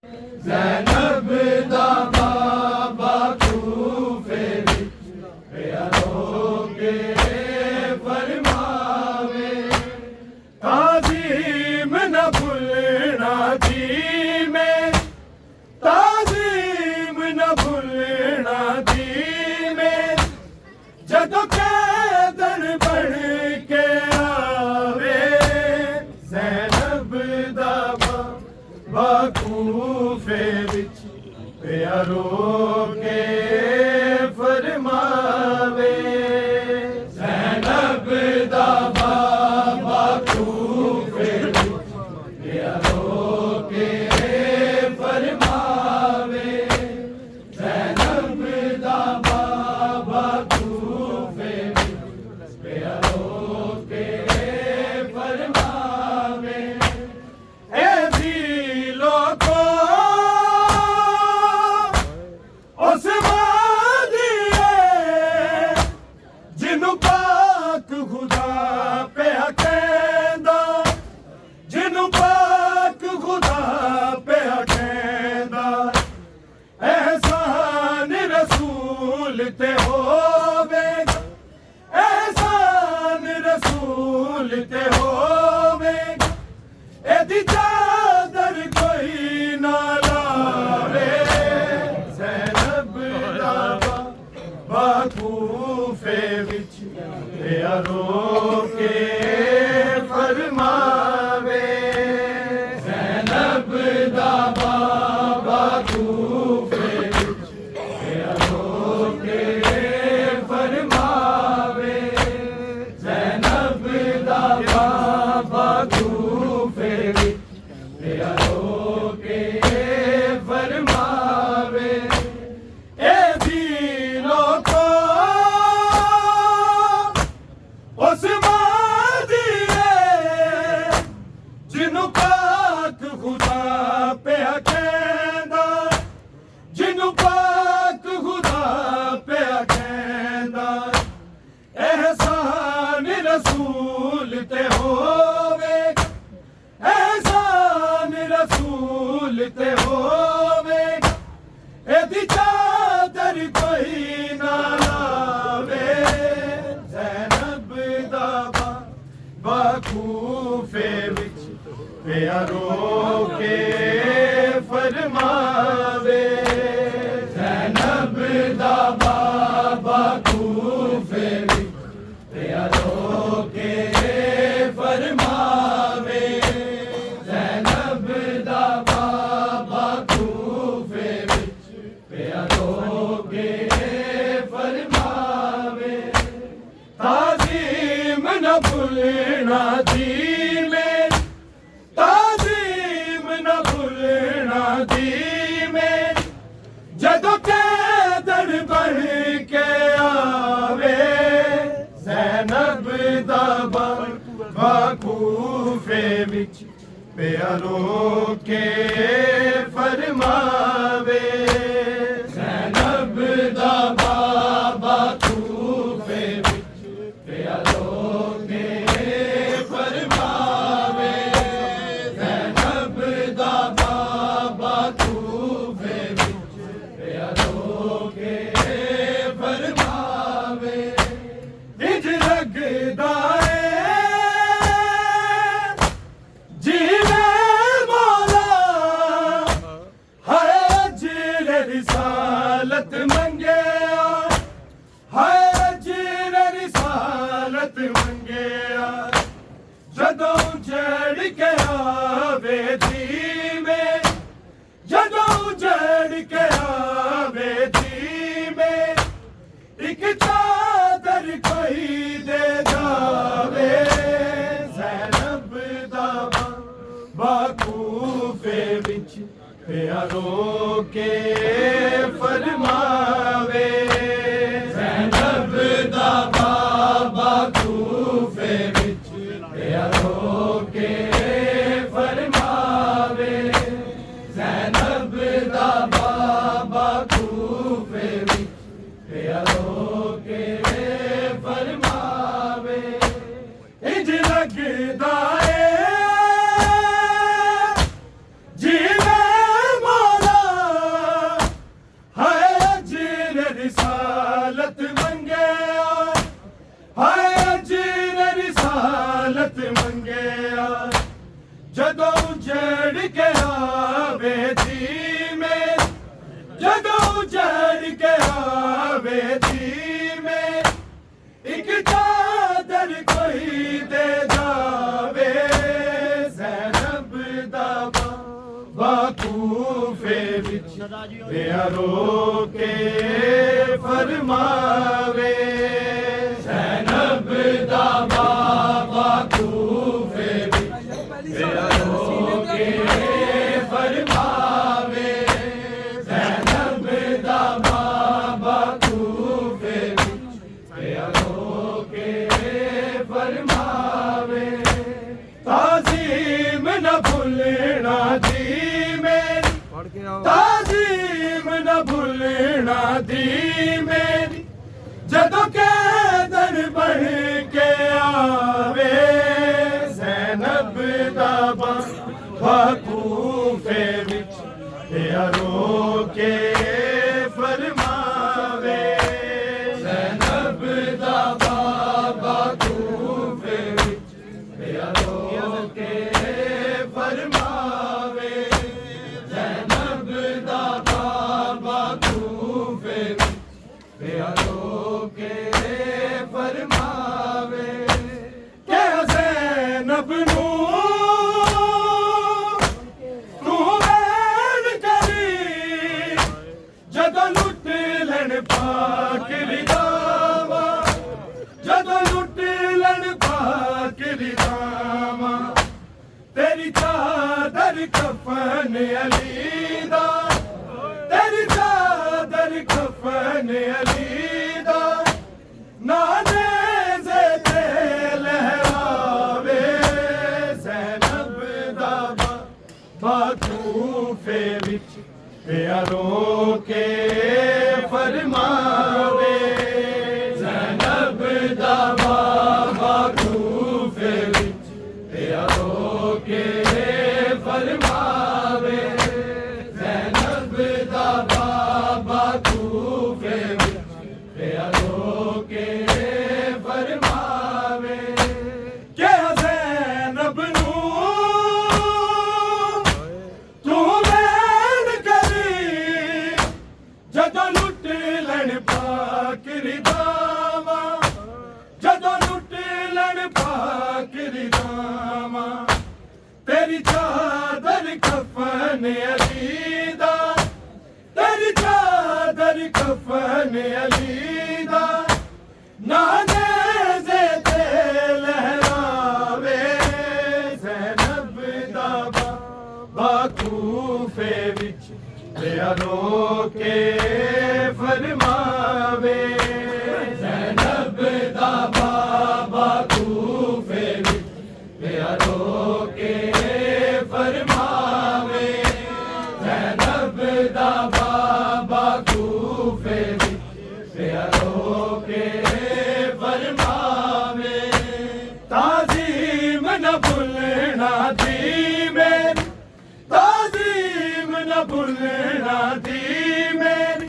ज़ैनब दा बाबा कूफे विच पिया रो के फरमावे, ताज़ीम न भुलना दी में, ताज़ीम न भुलना दी में, जदों कैदर बन के आवे। ज़ैनब दा बाबा कूफे विच पिया रो के फरमावे, ज़ैनब दा बाबा कूफे विच पिया रो के फरमावे, ज़ैनब दा बाबा कूफे विच पिया रो के फरमावे। ए दिलो को उस वादिए जिन्नू पाक खुदा पे कहंदा, जिन्नू पाक खुदा पे कहंदा, एहसान रसूल ते होवे, एहसान रसूल ते होवे, एदी चादर कोई ना लावे। ज़ैनब दा बाबा कूफे विच पिया रो के फरमावे, ज़ैनब दा बाबा कूफे विच पिया रो के फरमावे, ज़ैनब दा बाबा कूफे विच पिया रो के फरमावे। ए दिलों को उस वादिए जिन्नू पाक खुदा पे कहंदा, जिन्नू पाक खुदा पे कहंदा, एहसान रसूल ते होवे, एहसान रसूल ते होवे, एदी चादर कोई ना लावे। ज़ैनब दा बाबा कूफे विच पिया रो के फरमावे, ज़ैनब दा बाबा कूफे विच पिया रो के फरमावे, ज़ैनब दा बाबा कूफे विच पिया रो के फरमावे, ताज़ीम न भुलना दी में, ताज़ीम न भुलना दी में, जदों कैदर बन के आवे। ज़ैनब दा बाबा कूफे विच पिया रो के फरमावे, ज़ैनब दा बाबा कूफे विच पिया रो के फरमावे, ज़ैनब दा बाबा कूफे विच पिया रो के फरमावे। इंज लगदा है जीवे मौला, हाय अजर रिसालत मंगेया, हाय अजर रिसालत मंगेया, जदों जड़ के आवे दी में, जदों जड़ के आवे दी में, एक चादर कोई दे जावे। ज़ैनब दा बाबा कूफे विच पिया रो के फरमावे, ज़ैनब दा बाबा कूफे विच पिया रो के फरमावे, ज़ैनब दा बाबा कूफे विच पिया रो के फरमावे। इंज लगदा है जीवे कूफे विच रो के फरमावे ज़ैनब दा बाबा कूफे विच रो के फरमावे ज़ैनब दा बाबा कूफे विच रो के फरमावे ताज़ीम न भूलना दी मेरी ताज़ीम न भूलना दी मेरी जदों कैदन बन के आवे ज़ैनब दा बाबा कूफे विच रो के फरमावे ज़ैनब दा बाबा कूफे विच रो के फरमावे ज़ैनब दा बाबा कूफे विच रो के फरमावे के ज़ैनब नू तू वैन करी जदों लुट लैन पाक रिदावा जदों लुट लैन पाक रिदावा तेरी चादर कफन अली दा तेरी चादर कफन अली दा नाने से ते लहरावे ज़ैनब दा बाबा कूफे विच रो के फरमावे ज़ैनब दा बाबा कूफे विच रो के फरमावे ज़ैनब दा बाबा कूफे विच रो के फरमावे के ज़ैनब नू तू वैन करी जदों लुट लैन पाक रिदावा जदों लुट लैन पाक रिदावा तेरी चादर कफन अली दा तेरी चादर कफन अली दा नाने से ते लहरावे ज़ैनब दा बाबा कूफे विच रो के फरमावे ज़ैनब दा बाबा कूफे विच रो के फरमावे ज़ैनब दा बाबा कूफे विच रो के फरमावे ताज़ीम न भूलना दी मेरी ताज़ीम न भूलना दी मेरी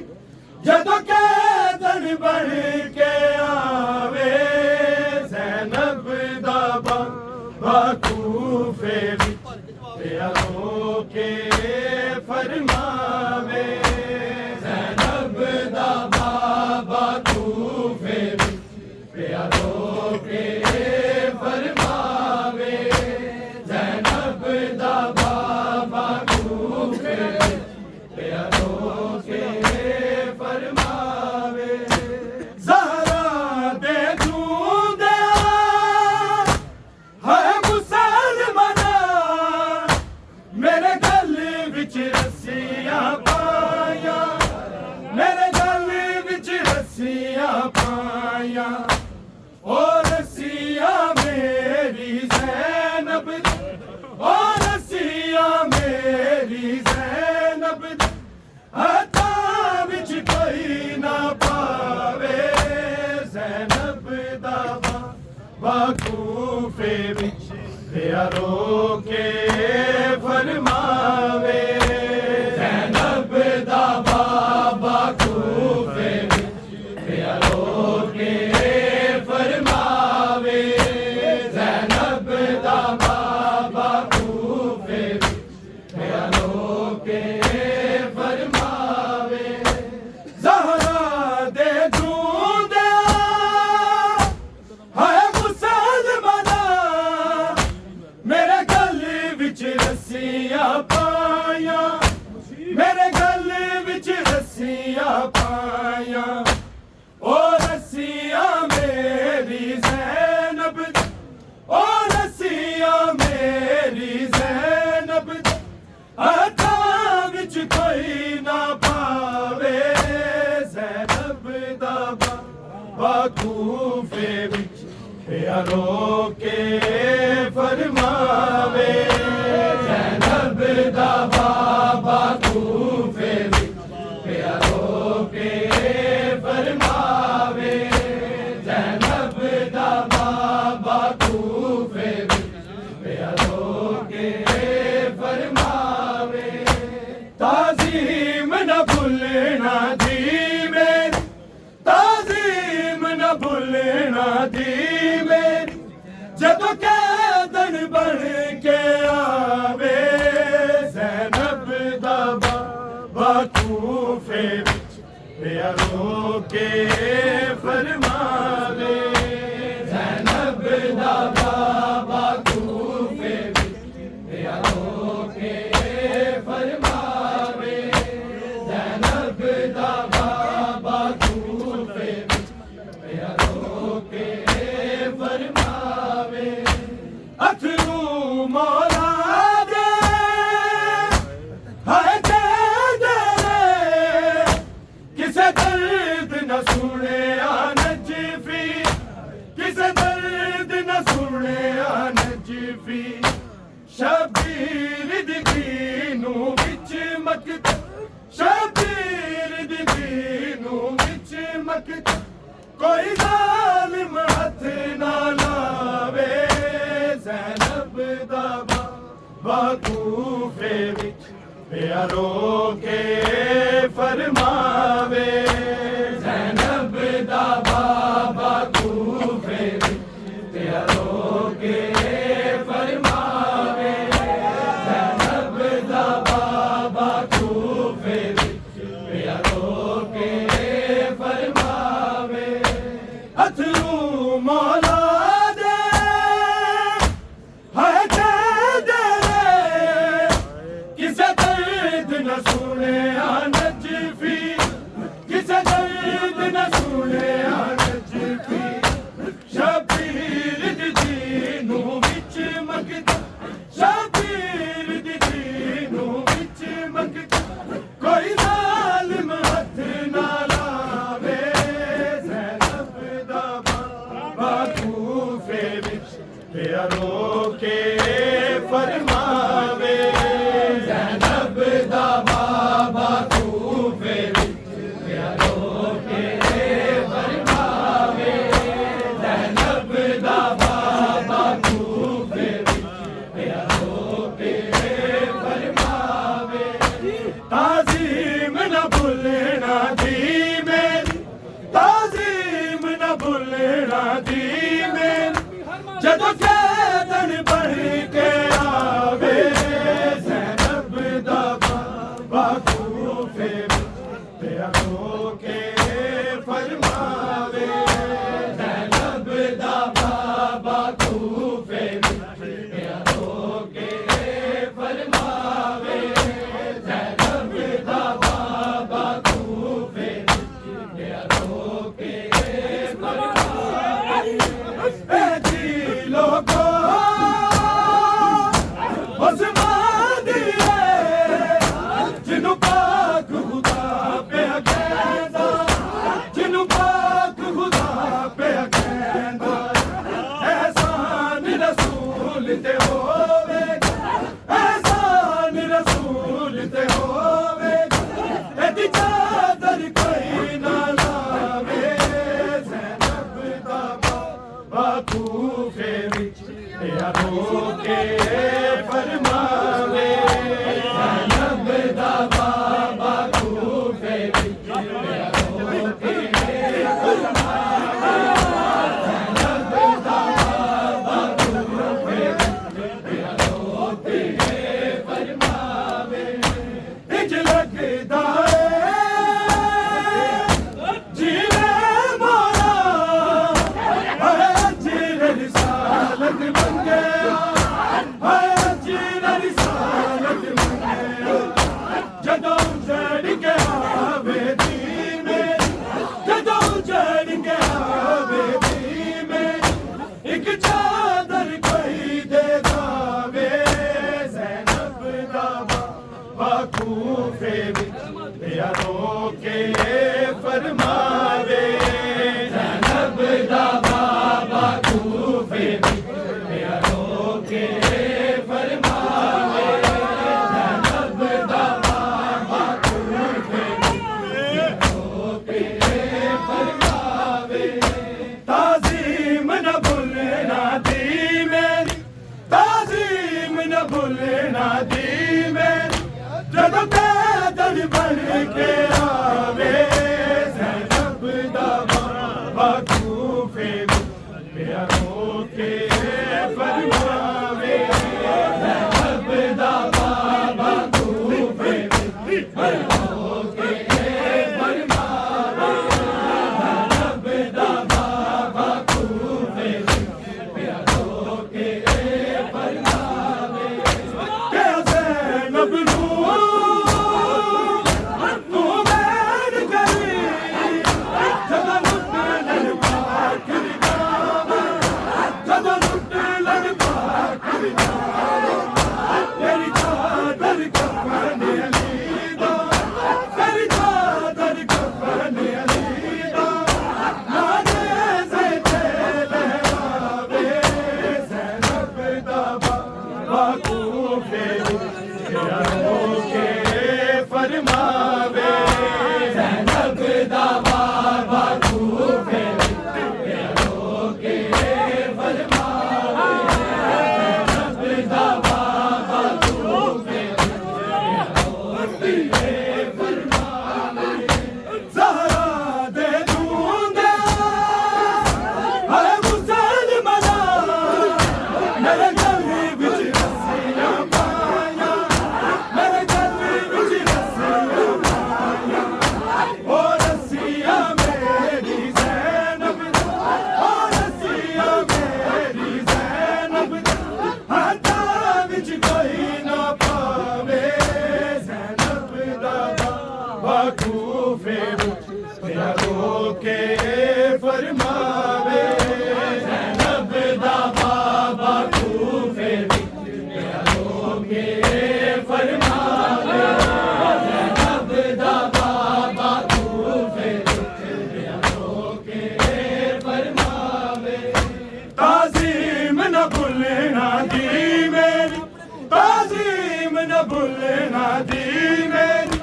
जदों कैदन बन के आवे ज़ैनब दा बाबा कूफे विच रो के फरमावे ज़ैनब दा बाबा कूफे विच रो के फरमावे ज़ैनब दा बाबा कूफे विच रो के फरमावे ज़हरा दे दूंदे है मुसलमाना मेरे गल विच रस्सियां पाया मेरे गल विच रस्सियां पाया ओ रस्सियां मेरी ज़ैनब ओ रस्सियां मेरी ज़ैनब हथा विच कोई ना पावे ज़ैनब दा बाबा कूफे विच रो के फरमावे ज़ैनब दा बाबा कूफे विच रो के फरमावे ज़ैनब दा बाबा कूफे विच रो के फरमावे ज़हरा दे दूंदे है मुसलमाना मेरे गल विच रस्सियां पाया विच प्यारो के फरमावे ज़ैनब दा बाबा कूफे विच प्यारो के फरमावे ज़ैनब दा बाबा कूफे विच प्यारो के फरमावे ताज़ीम न भूलना दी मेरी ताज़ीम न भूलना दी मेरी जदों कैदन बन के आवे ज़ैनब दा बाबा कूफे विच प्यारो के फरमावे ज़ैनब दा बाबा कूफे विच प्यारो के फरमावे ज़ैनब दा बाबा कूफे विच प्यारो के फरमावे अथरू मौला दे हाय दे दे किसे दर्द न सुने नजफी किसे दर्द न सुने नजफी शबीर दीनू विच मकत शबीर दीनू विच मकत कोई जालिम हथ ना लावे ज़ैनब दा बाबा कूफे विच प्यारो के फरमावे ज़ैनब दा बाबा कूफे विच प्यारो के फरमावे ज़ैनब दा बाबा कूफे विच प्यारो के फरमावे अथरू मौला दे हाय दे दे किसे दर्द न सुने नजफी किसे दर्द न सुने नजफी शबीर दीनू विच मकत शबीर दीनू विच मकत कोई जालिम हथ ना लावे ज़ैनब दा बाबा कूफे विच प्यारो के फरमावे ज़ैनब दा बाबा कूफे विच प्यारो के फरमावे ज़ैनब दा बाबा कूफे विच प्यारो के फरमावे ताज़ीम न भूलना दी मेरी ताज़ीम न भूलना दी मेरी जदों कैदन बन के आवे ज़ैनब दा बाबा कूफे विच प्यारो के फरमावे ज़ैनब दा बाबा कूफे विच प्यारो के फरमावे ज़ैनब दा बाबा कूफे विच प्यारो के फरमावे ए जी लोगो उस्मान दिए जिन्हों पाक खुदा पे कहंदा जिन्हों पाक खुदा पे कहंदा एहसान रसूल ते होवे एहसान रसूल ते होवे एदी चादर कोई ना लावे ज़ैनब दा बाबा कूफे विच प्यारो के फरमावे ज़ैनब दा बाबा कूफे विच प्यारो के फरमावे ज़ैनब दा बाबा कूफे विच प्यारो के फरमावे इंज लगदा जीवे मोरा अजीर रिसालत बन गया अजीर रिसालत बन गया जदों चढ़ के आवे दी मेरी जदों चढ़ के आवे दी मेरी एक चादर कोई दे दावे ज़ैनब दा बाबा कूफे विच प्यारो के फरमावे ज़ैनब दा भुलना दी मेरी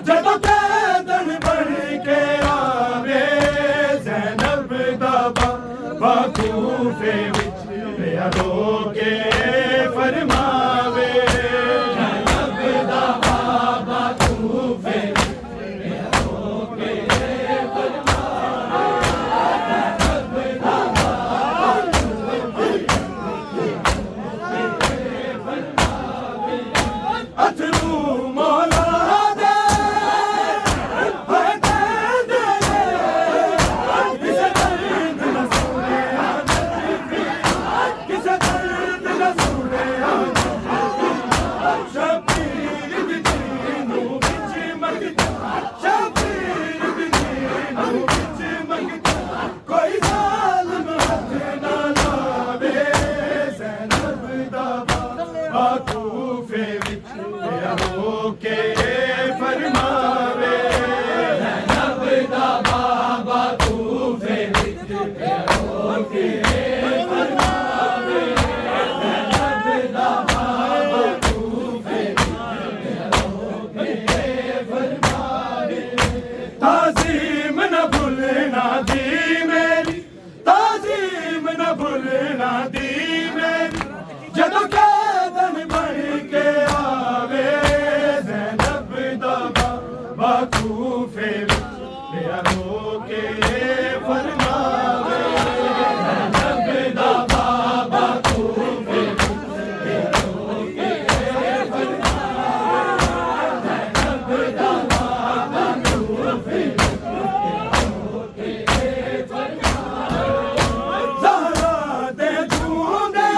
जब कैदन बन के आवे ज़ैनब दा बाकूफे विच मेरा रोके फरमावे ज़ैनब दा बाकूफे मेरा रोके फरमावे ज़ैनब दा अथरू मौला दे किसे दर्द न सुने किसे दर्द न सुने शबीर बिदीनू बिच मंगता शबीर बिदीनू बिच मंगता कोई जालिम हाथ ना लावे ज़ैनब दा बाकूफे विच रोके फरमावे ज़ैनब दा बाकूफे विच रोके फरमावे ज़ैनब दा बाकूफे विच रोके फरमावे ताज़ीम न भूलना दी मेरी ताज़ीम न भूलना दी मेरी जदों कैदन बन के आवे ज़ैनब दा बाकूफे विच मेरा रोके फरमावे ज़ैनब दा बाकूफे विच मेरा रोके फरमावे ज़ैनब दा बाकूफे विच मेरा रोके फरमावे ज़हरा दे दूंगा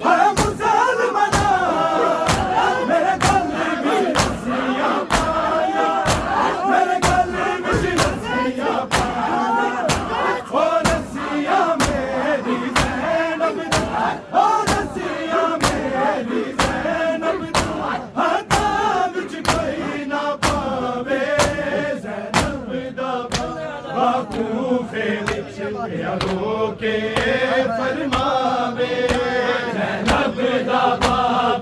है मुसलमाना मेरे गल विच रस्सियां पाया मेरे गल विच रस्सियां पाया ओ रस्सियां मेरी ज़ैनब ओ रस्सियां मेरी ज़ैनब हाथां विच कोई ना पावे ज़ैनब दा बाकूफे विच मेरा रोके फरमावे ज़ैनब दा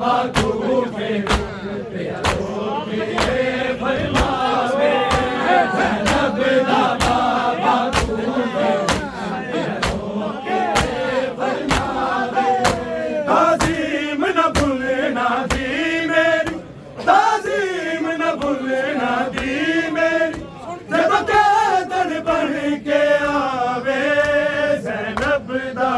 बाकूफे विच मेरा रोके फरमावे ज़ैनब दा बाकूफे विच मेरा रोके फरमावे ताज़ीम न भूलना दी मेरी ताज़ीम न भूलना दी मेरी जब कैदन बन के आवे ज़ैनब दा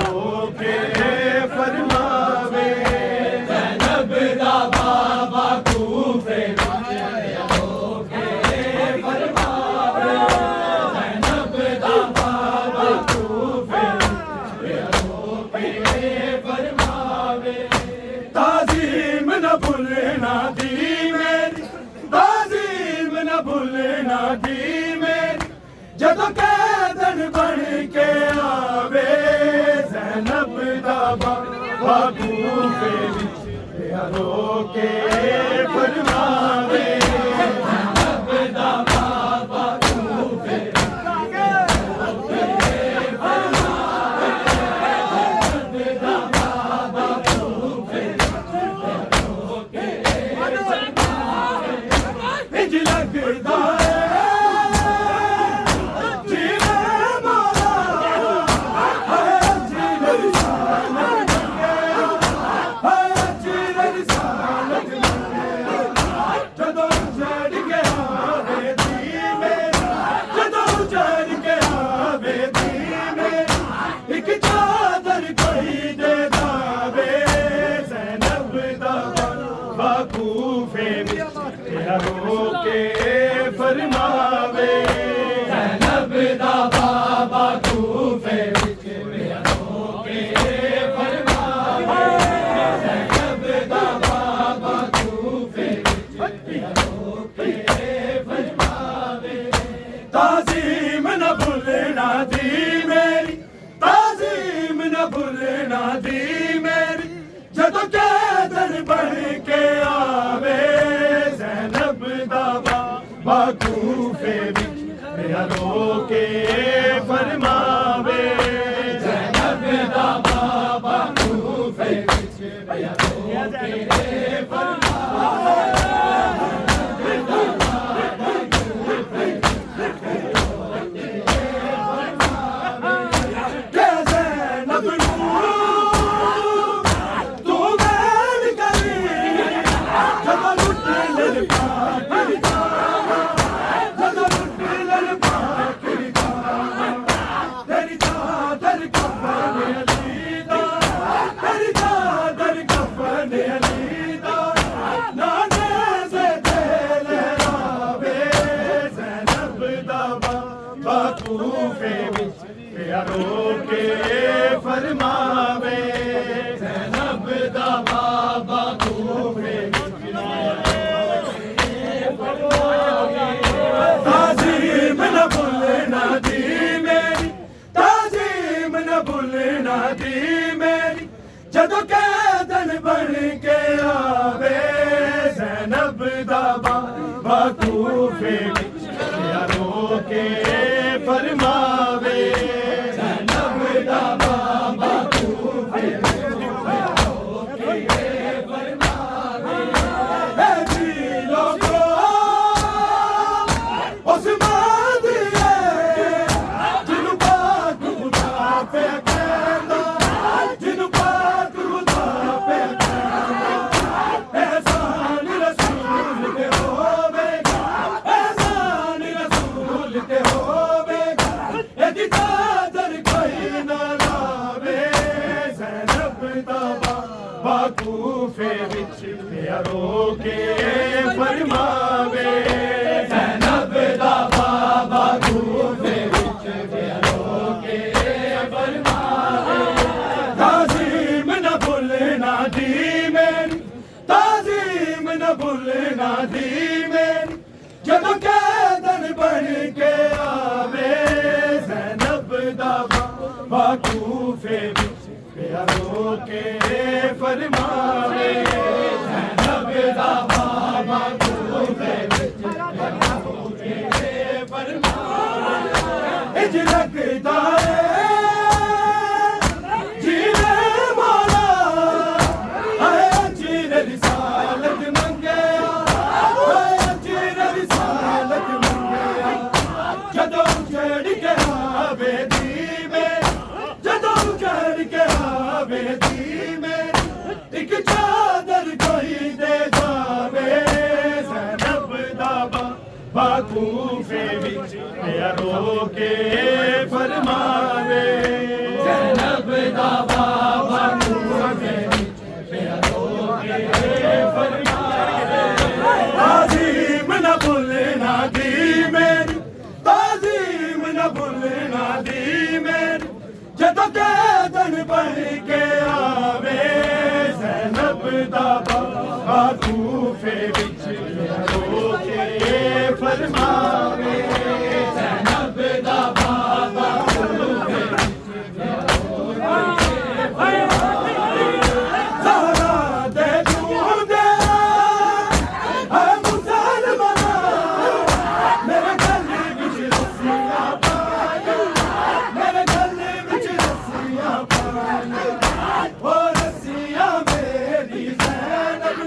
रोके फरमावे ज़ैनब दा बाबा कूफे विच रोके फरमावे ज़ैनब दा बाबा कूफे विच रोके फरमावे ताज़ीम न भुलना दी मेरी ताज़ीम न भुलना दी मेरी जदों कैदन बन के आवे ज़ैनब दा बाबा कूफे विच रोके फरमावे ज़ैनब दा बाबा कूफे इंज लगदा रोके फरमावे ज़ैनब दा बाबा कूफे विच रोके फरमावे ज़ैनब दा बाबा कूफे विच रोके फरमावे ताज़ीम न भुलना दी मेरी ताज़ीम न भुलना दी मेरी जदों कैदन बन के आवे कूफे विच रोके फरमावे ज़ैनब दा बाबा कूफे विच रोके फरमावे कूफे विच रोके फरमावे ज़ैनब दा बाबा कूफे विच ताज़ीम न भुलना दी मेरी ताज़ीम न भुलना दी मेरी जदों कैदन बन के आवे ज़ैनब दा बाबा कूफे विच रोके फरमावे ज़ैनब दा बाबा कूफे रोके फरमावे ए जी लोगो उस्मान दिए जिन्हू पाक खुदा पे कहंदा जिन्हू पाक खुदा पे कहंदा एहसान रसूल दे होवेगा एहसान रसूल दे होवेगा एदी चादर कोई ना लावे ज़ैनब दा बाबा कूफे विच रोके फरमावे ज़ैनब दा बाबा कूफे विच रोके फरमावे ताज़ीम न भुलना दी मेरी ताज़ीम न भुलना दी मेरी जदों कैदन बन के आवे ज़ैनब दा बाबा कूफे विच रोके फरमावे ज़ैनब दा बाबा कूफे विच रोके फरमावे इंज लगदा जीने मौला आए जीर रिसालत मंगया आए जीर रिसालत मंगया जदों चढ़ के आवे दी में जदों चढ़ के आवे दी में एक चादर कोई दे जावे ज़ैनब दा बाबा कूफे विच रोके फरमावे ज़ैनब दा दा बाबा कूफे विच रोके फरमावे ज़ैनब दा बाबा कूफे ज़हरा दे दूधे है मुसलमान मेरे गले विच रस्सियां पाया मेरे गले विच रस्सियां पाया ओ रस्सियां मेरी ज़ैनब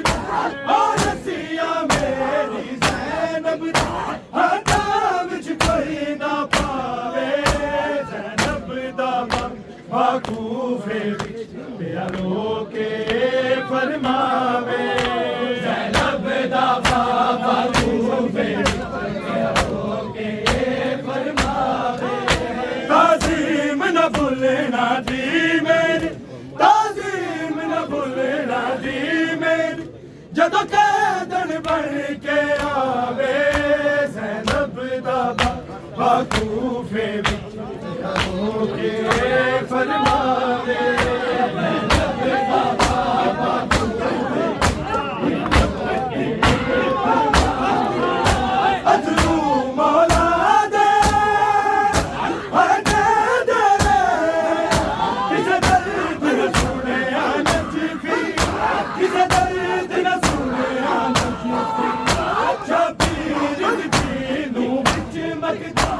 ओ रस्सियां मेरी ज़ैनब हाथां विच कोई ना पावे ज़ैनब दा बाबा कूफे विच प्यारो के फरमावे ज़ैनब दा बाबा कूफे विच प्यारो के फरमावे ताज़ीम न भूलना दी मेरी ताज़ीम न भूलना दी मेरी जदों कैदन बन के आवे ज़ैनब दा बाबा कूफे विच प्यारो के फरमावे ज़ैनब दा बाबा अजरू मौला दे दे दे किसे दर्द न सुने नज़ीफ़ी किसे दर्द न सुने नज़ीफ़ी शबीर दी नू विच मगदा